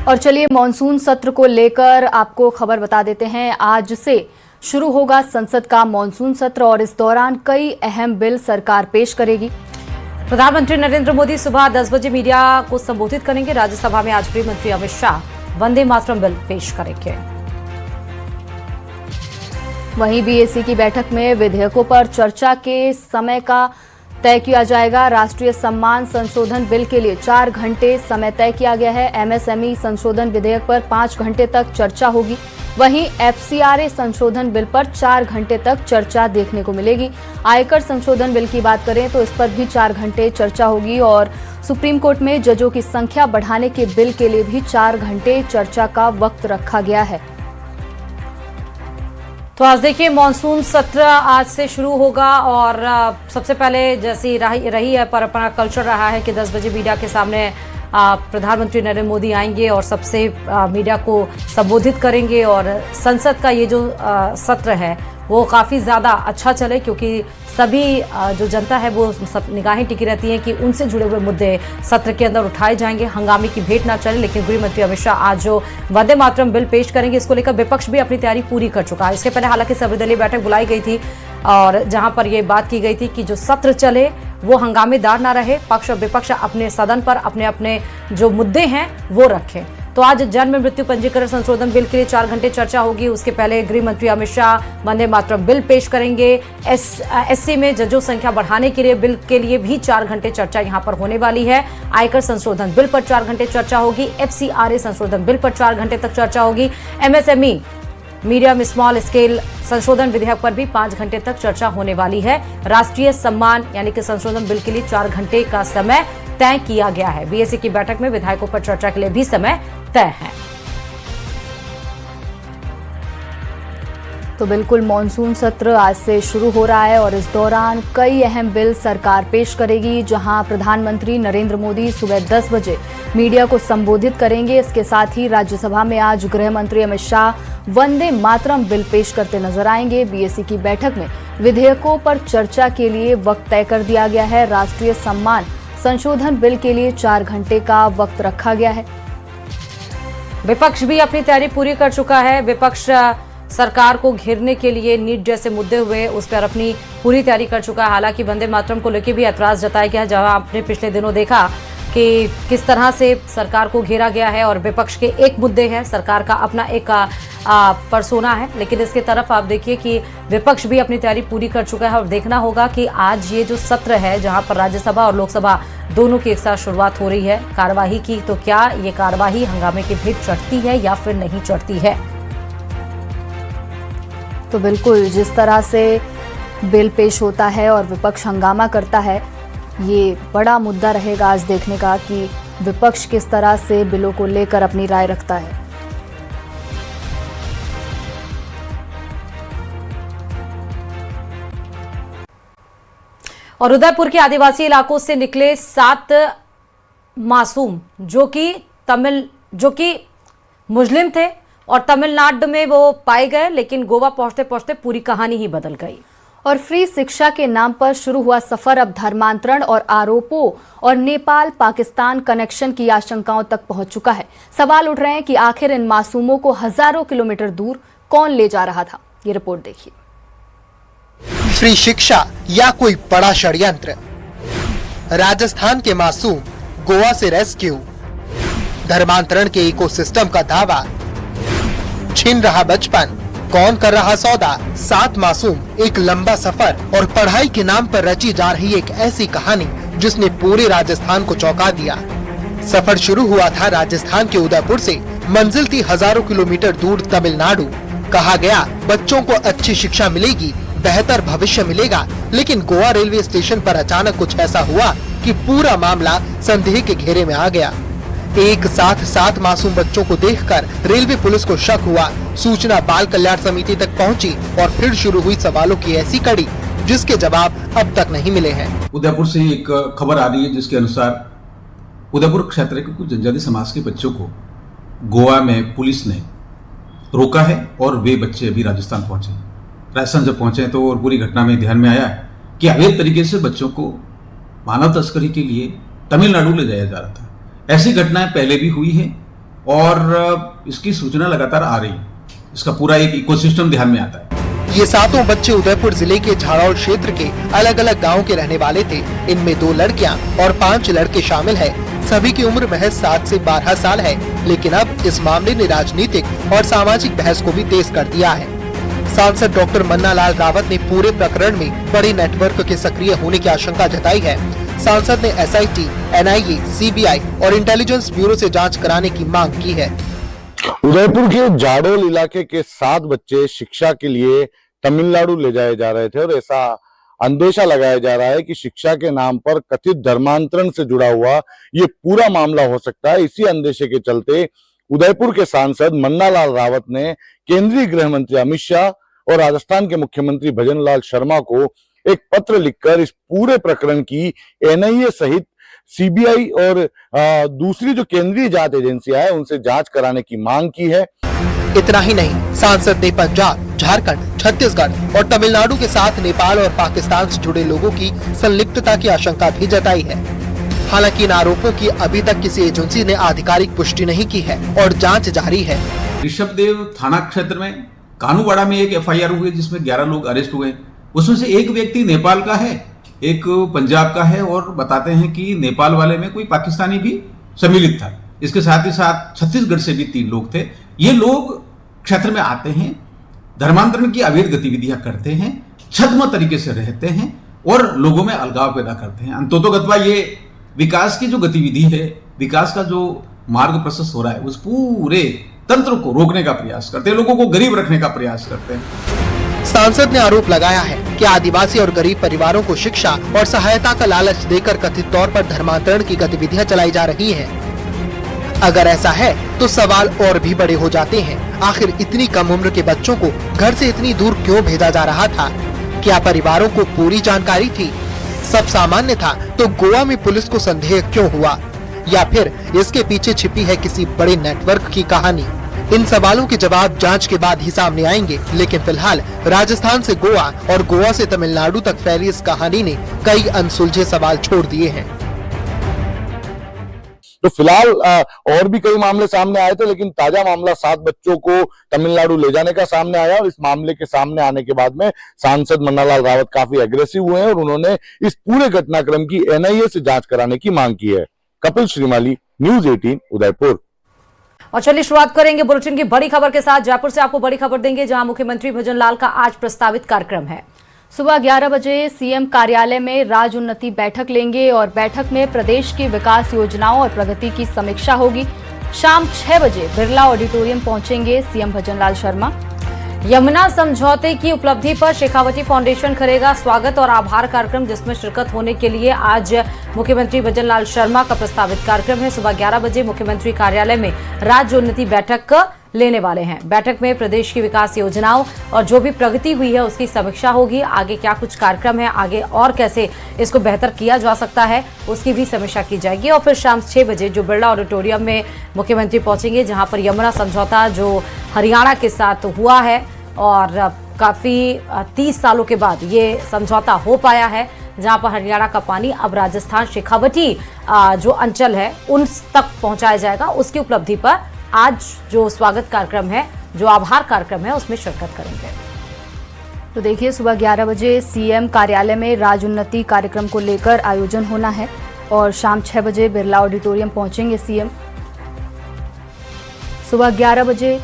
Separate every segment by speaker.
Speaker 1: और चलिए मॉनसून सत्र को लेकर आपको खबर बता देते हैं। आज से शुरू होगा संसद का मॉनसून सत्र और इस दौरान कई अहम बिल सरकार पेश करेगी। प्रधानमंत्री नरेंद्र मोदी सुबह 10 बजे मीडिया को संबोधित करेंगे। राज्यसभा में आज गृह मंत्री अमित शाह वंदे मातरम बिल पेश करेंगे। वहीं बीएसी की बैठक में विधेयकों पर चर्चा के समय का तय किया जाएगा। राष्ट्रीय सम्मान संशोधन बिल के लिए 4 घंटे समय तय किया गया है। एमएसएमई संशोधन विधेयक पर 5 घंटे तक चर्चा होगी। वहीं एफसीआरए संशोधन बिल पर 4 घंटे तक चर्चा देखने को मिलेगी। आयकर संशोधन बिल की बात करें तो इस पर भी 4 घंटे चर्चा होगी और सुप्रीम कोर्ट में जजों की संख्या बढ़ाने के बिल के लिए भी 4 घंटे चर्चा का वक्त रखा गया है। तो आज देखिए मॉनसून सत्र आज से शुरू होगा और सबसे पहले जैसी रही है परंपरा कल्चर रहा है कि 10 बजे मीडिया के सामने प्रधानमंत्री नरेंद्र मोदी आएंगे और सबसे मीडिया को संबोधित करेंगे और संसद का ये जो सत्र है वो काफ़ी ज़्यादा अच्छा चले, क्योंकि सभी जो जनता है वो सब निगाहें टिकी रहती हैं कि उनसे जुड़े हुए मुद्दे सत्र के अंदर उठाए जाएंगे, हंगामे की भेंट ना चले। लेकिन गृह मंत्री अमित शाह आज जो वंदे मातरम बिल पेश करेंगे इसको लेकर विपक्ष भी अपनी तैयारी पूरी कर चुका है। इसके पहले हालांकि सर्वदलीय बैठक बुलाई गई थी और जहां पर यह बात की गई थी कि जो सत्र चले वो हंगामेदार ना रहे, पक्ष और विपक्ष अपने सदन पर अपने अपने जो मुद्दे हैं वो रखें। तो आज जन्म मृत्यु पंजीकरण संशोधन बिल के लिए 4 घंटे चर्चा होगी। उसके पहले गृह मंत्री अमित शाह वंदे मातरम बिल पेश करेंगे। एससी में जजों संख्या बढ़ाने के लिए बिल के लिए भी 4 घंटे चर्चा यहां पर होने वाली है। आयकर संशोधन बिल पर 4 घंटे चर्चा होगी। एफसीआरए संशोधन बिल पर 4 घंटे तक चर्चा होगी। एमएसएमई मीडियम स्मॉल स्केल संशोधन विधेयक पर भी 5 घंटे तक चर्चा होने वाली है। राष्ट्रीय सम्मान यानी कि संशोधन बिल के लिए 4 घंटे का समय तय किया गया है। बीएसी की बैठक में विधायकों पर चर्चा के लिए भी समय तय है। तो बिल्कुल मॉनसून सत्र आज से शुरू हो रहा है और इस दौरान कई अहम बिल सरकार पेश करेगी, जहां प्रधानमंत्री नरेंद्र मोदी सुबह 10 बजे मीडिया को संबोधित करेंगे। इसके साथ ही राज्यसभा में आज गृह मंत्री अमित शाह वंदे मातरम बिल पेश करते नजर आएंगे। बीएसी की बैठक में विधेयकों पर चर्चा के लिए वक्त तय कर दिया गया है। राष्ट्रीय सम्मान संशोधन बिल के लिए 4 घंटे का वक्त रखा गया है। विपक्ष भी अपनी तैयारी पूरी कर चुका है। विपक्ष सरकार को घेरने के लिए नीट जैसे मुद्दे हुए उस पर अपनी पूरी तैयारी कर चुका है। हालांकि वंदे मातरम को लेकर भी ऐतराज जताया गया है, जहां आपने पिछले दिनों देखा कि किस तरह से सरकार को घेरा गया है और विपक्ष के एक मुद्दे हैं, सरकार का अपना एक परसोना है। लेकिन इसके तरफ आप देखिए कि विपक्ष भी अपनी तैयारी पूरी कर चुका है और देखना होगा कि आज ये जो सत्र है जहां पर राज्यसभा और लोकसभा दोनों की एक साथ शुरुआत हो रही है कार्यवाही की, तो क्या ये कार्यवाही हंगामे की भेंट चढ़ती है या फिर नहीं चढ़ती है। तो बिल्कुल जिस तरह से बिल पेश होता है और विपक्ष हंगामा करता है, ये बड़ा मुद्दा रहेगा आज देखने का कि विपक्ष किस तरह से बिलों को लेकर अपनी राय रखता है। और उदयपुर के आदिवासी इलाकों से निकले 7 मासूम जो कि मुस्लिम थे और तमिलनाडु में वो पाए गए, लेकिन गोवा पहुंचते पहुंचते पूरी कहानी ही बदल गई। और फ्री शिक्षा के नाम पर शुरू हुआ सफर अब धर्मांतरण और आरोपों और नेपाल पाकिस्तान कनेक्शन की आशंकाओं तक पहुंच चुका है। सवाल उठ रहे हैं कि आखिर इन मासूमों को हजारों किलोमीटर दूर कौन ले जा रहा था। ये रिपोर्ट देखिए।
Speaker 2: फ्री शिक्षा या कोई बड़ा षड्यंत्र, राजस्थान के मासूम गोवा से रेस्क्यू, धर्मांतरण के इकोसिस्टम का दावा, छीन रहा बचपन, कौन कर रहा सौदा, 7 मासूम, एक लंबा सफर और पढ़ाई के नाम पर रची जा रही एक ऐसी कहानी जिसने पूरे राजस्थान को चौंका दिया। सफर शुरू हुआ था राजस्थान के उदयपुर से, मंजिल थी हजारों किलोमीटर दूर तमिलनाडु। कहा गया बच्चों को अच्छी शिक्षा मिलेगी, बेहतर भविष्य मिलेगा, लेकिन गोवा रेलवे स्टेशन पर अचानक कुछ ऐसा हुआ कि पूरा मामला संदेह के घेरे में आ गया। एक साथ 7 मासूम बच्चों को देखकर रेलवे पुलिस को शक हुआ। सूचना बाल कल्याण समिति तक पहुंची और फिर शुरू हुई सवालों की ऐसी कड़ी जिसके जवाब अब तक नहीं मिले हैं।
Speaker 3: उदयपुर से एक खबर आ रही है जिसके अनुसार उदयपुर क्षेत्र के कुछ जनजाति समाज के बच्चों को गोवा में पुलिस ने रोका है और वे बच्चे अभी राजस्थान पहुंचे। राजस्थान जब पहुंचे तो और पूरी घटना में ध्यान में आया कि अवैध तरीके से बच्चों को मानव तस्करी के लिए तमिलनाडु ले जाया जा रहा था। ऐसी घटनाएं पहले भी हुई है और इसकी सूचना लगातार आ रही है। इसका पूरा एक इकोसिस्टम ध्यान में आता है।
Speaker 2: ये सातों बच्चे उदयपुर जिले के झाड़ौल क्षेत्र के अलग अलग गाँव के रहने वाले थे। इनमें 2 लड़कियां और 5 लड़के शामिल हैं। सभी की उम्र महज 7 से 12 साल है, लेकिन अब इस मामले ने राजनीतिक और सामाजिक बहस को भी तेज कर दिया है। सांसद डॉक्टर मन्ना लाल रावत ने पूरे प्रकरण में बड़े नेटवर्क के सक्रिय होने की आशंका जताई है। सांसद ने SIT, NIA, CBI और इंटेलिजेंस ब्यूरो से जांच कराने की मांग की है।
Speaker 4: उदयपुर के झाड़ोल इलाके के 7 बच्चे शिक्षा के लिए तमिलनाडु ले जाए जा रहे थे और ऐसा अंदेशा लगाया जा रहा है कि शिक्षा के नाम पर कथित धर्मांतरण से जुड़ा हुआ ये पूरा मामला हो सकता है। इसी अंदेशे के चलते उदयपुर के सांसद मन्ना लाल रावत ने केंद्रीय गृह मंत्री अमित शाह और राजस्थान के मुख्यमंत्री भजनलाल शर्मा को एक पत्र लिखकर इस पूरे प्रकरण की NIA सहित CBI और दूसरी जो केंद्रीय जांच एजेंसियां है उनसे जांच कराने की मांग की है।
Speaker 2: इतना ही नहीं, सांसद ने पंजाब, झारखंड, छत्तीसगढ़ और तमिलनाडु के साथ नेपाल और पाकिस्तान से जुड़े लोगों की संलिप्तता की आशंका भी जताई है। हालांकि इन आरोपों की अभी तक किसी एजेंसी ने आधिकारिक पुष्टि नहीं की है और जांच जारी है।
Speaker 3: ऋषभदेव थाना क्षेत्र में कानूवाड़ा में एक FIR हुई जिसमें 11 लोग अरेस्ट हुए। उसमें से एक व्यक्ति नेपाल का है, एक पंजाब का है और बताते हैं कि नेपाल वाले में कोई पाकिस्तानी भी सम्मिलित था। इसके साथ ही साथ छत्तीसगढ़ से भी 3 लोग थे। ये लोग क्षेत्र में आते हैं, धर्मांतरण की अवैध गतिविधियां करते हैं, छद्म तरीके से रहते हैं और लोगों में अलगाव पैदा करते हैं। अंततोगत्वा ये विकास की जो गतिविधि है, विकास का जो मार्ग प्रशस्त हो रहा है, उस पूरे तंत्र को रोकने का प्रयास करते हैं, लोगों को गरीब रखने का प्रयास करते हैं।
Speaker 2: सांसद ने आरोप लगाया है कि आदिवासी और गरीब परिवारों को शिक्षा और सहायता का लालच देकर कथित तौर पर धर्मांतरण की गतिविधियां चलाई जा रही हैं। अगर ऐसा है तो सवाल और भी बड़े हो जाते हैं। आखिर इतनी कम उम्र के बच्चों को घर से इतनी दूर क्यों भेजा जा रहा था? क्या परिवारों को पूरी जानकारी थी? सब सामान्य था तो गोवा में पुलिस को संदेह क्यों हुआ? या फिर इसके पीछे छिपी है किसी बड़े नेटवर्क की कहानी? इन सवालों के जवाब जांच के बाद ही सामने आएंगे, लेकिन फिलहाल राजस्थान से गोवा और गोवा से तमिलनाडु तक फैली इस कहानी ने कई अनसुलझे सवाल छोड़ दिए हैं।
Speaker 4: तो फिलहाल और भी कई मामले सामने आए थे, लेकिन ताजा मामला 7 बच्चों को तमिलनाडु ले जाने का सामने आया और इस मामले के सामने आने के बाद में सांसद मन्ना लाल रावत काफी एग्रेसिव हुए हैं और उन्होंने इस पूरे घटनाक्रम की NIA से जांच कराने की मांग की है। कपिल श्रीमाली, न्यूज़ 18 उदयपुर।
Speaker 1: और चलिए शुरुआत करेंगे बुलेटिन की बड़ी खबर के साथ। जयपुर से आपको बड़ी खबर देंगे, जहां मुख्यमंत्री भजनलाल का आज प्रस्तावित कार्यक्रम है।
Speaker 5: सुबह 11 बजे CM कार्यालय में राज उन्नति बैठक लेंगे और बैठक में प्रदेश की विकास योजनाओं और प्रगति की समीक्षा होगी। शाम 6 बजे बिरला ऑडिटोरियम पहुंचेंगे CM भजनलाल शर्मा।
Speaker 1: यमुना समझौते की उपलब्धि पर शेखावटी फाउंडेशन करेगा स्वागत और आभार कार्यक्रम, जिसमें शिरकत होने के लिए आज मुख्यमंत्री भजनलाल शर्मा का प्रस्तावित कार्यक्रम है। सुबह 11 बजे मुख्यमंत्री कार्यालय में राज्य उन्नति बैठक लेने वाले हैं। बैठक में प्रदेश की विकास योजनाओं और जो भी प्रगति हुई है उसकी समीक्षा होगी। आगे क्या कुछ कार्यक्रम है, आगे और कैसे इसको बेहतर किया जा सकता है, उसकी भी समीक्षा की जाएगी। और फिर शाम 6 बजे जो बिरला ऑडिटोरियम में मुख्यमंत्री पहुंचेंगे, जहां पर यमुना समझौता जो हरियाणा के साथ हुआ है और काफ़ी 30 सालों के बाद ये समझौता हो पाया है, जहां पर हरियाणा का पानी अब राजस्थान शेखावटी जो अंचल है उन तक पहुंचाया जाएगा। उसकी उपलब्धि पर आज जो स्वागत कार्यक्रम है, जो आभार कार्यक्रम है, उसमें शिरकत करेंगे।
Speaker 5: तो देखिए, सुबह 11 बजे CM कार्यालय में राज उन्नति कार्यक्रम को लेकर आयोजन होना है और शाम 6 बजे बिरला ऑडिटोरियम पहुंचेंगे CM। सुबह 11 बजे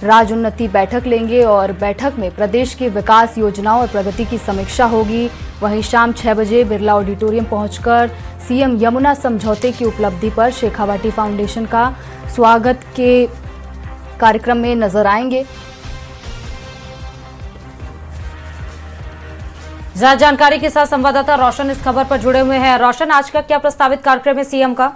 Speaker 5: राज उन्नति बैठक लेंगे और बैठक में प्रदेश की विकास योजनाओं और प्रगति की समीक्षा होगी। वहीं शाम 6 बजे बिरला ऑडिटोरियम पहुंचकर CM यमुना समझौते की उपलब्धि पर शेखावटी फाउंडेशन का स्वागत के कार्यक्रम में नजर आएंगे।
Speaker 1: ज्यादा जानकारी के साथ संवाददाता रोशन इस खबर पर जुड़े हुए हैं। रोशन, आज का क्या प्रस्तावित कार्यक्रम है CM का?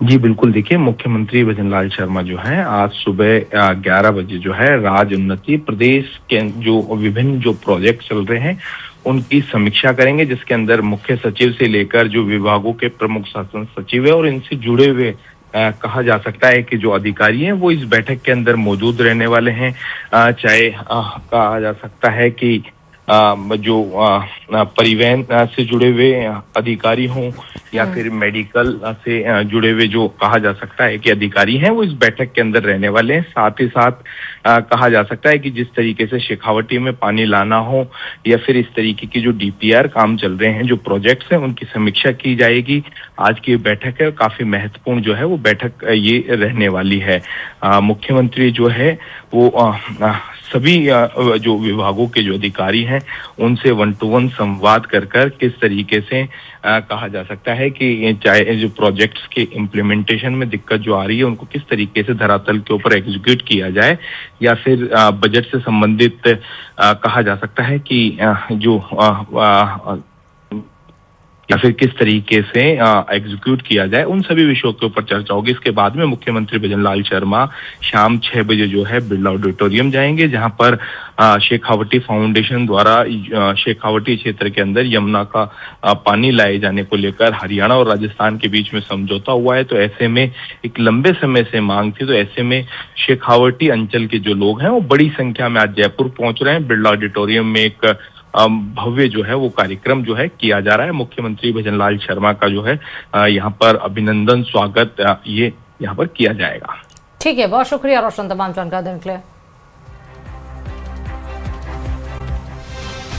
Speaker 6: जी बिल्कुल, देखिए, मुख्यमंत्री भजनलाल शर्मा जो है आज सुबह 11 बजे जो है राज उन्नति प्रदेश के जो विभिन्न जो प्रोजेक्ट चल रहे हैं उनकी समीक्षा करेंगे, जिसके अंदर मुख्य सचिव से लेकर जो विभागों के प्रमुख शासन सचिव है और इनसे जुड़े हुए कहा जा सकता है कि जो अधिकारी हैं वो इस बैठक के अंदर मौजूद रहने वाले हैं। चाहे कहा जा सकता है कि जो परिवहन से जुड़े हुए अधिकारी हों या फिर मेडिकल से जुड़े हुए जो कहा जा सकता है कि अधिकारी हैं, वो इस बैठक के अंदर रहने वाले हैं। साथ ही साथ कहा जा सकता है कि जिस तरीके से शेखावटी में पानी लाना हो या फिर इस तरीके की जो डीपीआर काम चल रहे हैं, जो प्रोजेक्ट्स हैं, उनकी समीक्षा की जाएगी। आज की बैठक है, काफी महत्वपूर्ण जो है वो बैठक ये रहने वाली है। मुख्यमंत्री जो है वो सभी जो विभागों के जो अधिकारी हैं उनसे 1-to-1 संवाद कर किस तरीके से कहा जा सकता है कि चाहे जो प्रोजेक्ट्स के इम्प्लीमेंटेशन में दिक्कत जो आ रही है उनको किस तरीके से धरातल के ऊपर एग्जीक्यूट किया जाए, या फिर बजट से संबंधित कहा जा सकता है कि जो या फिर किस तरीके से एग्जीक्यूट किया जाए, उन सभी विषयों के ऊपर चर्चा होगी। इसके बाद में मुख्यमंत्री भजनलाल शर्मा शाम 6 बजे जो है बिरला ऑडिटोरियम जाएंगे, जहां पर शेखावटी फाउंडेशन द्वारा शेखावटी क्षेत्र के अंदर यमुना का पानी लाए जाने को लेकर हरियाणा और राजस्थान के बीच में समझौता हुआ है। तो ऐसे में एक लंबे समय से मांग थी, तो ऐसे में शेखावटी अंचल के जो लोग हैं वो बड़ी संख्या में आज जयपुर पहुंच रहे हैं। बिरला ऑडिटोरियम में एक भव्य जो है वो कार्यक्रम जो है किया जा रहा है। मुख्यमंत्री भजनलाल शर्मा का जो है यहाँ पर अभिनंदन स्वागत ये यहाँ पर किया जाएगा।
Speaker 1: ठीक है, बहुत शुक्रिया रोशन तमाम जानकारी देने के लिए।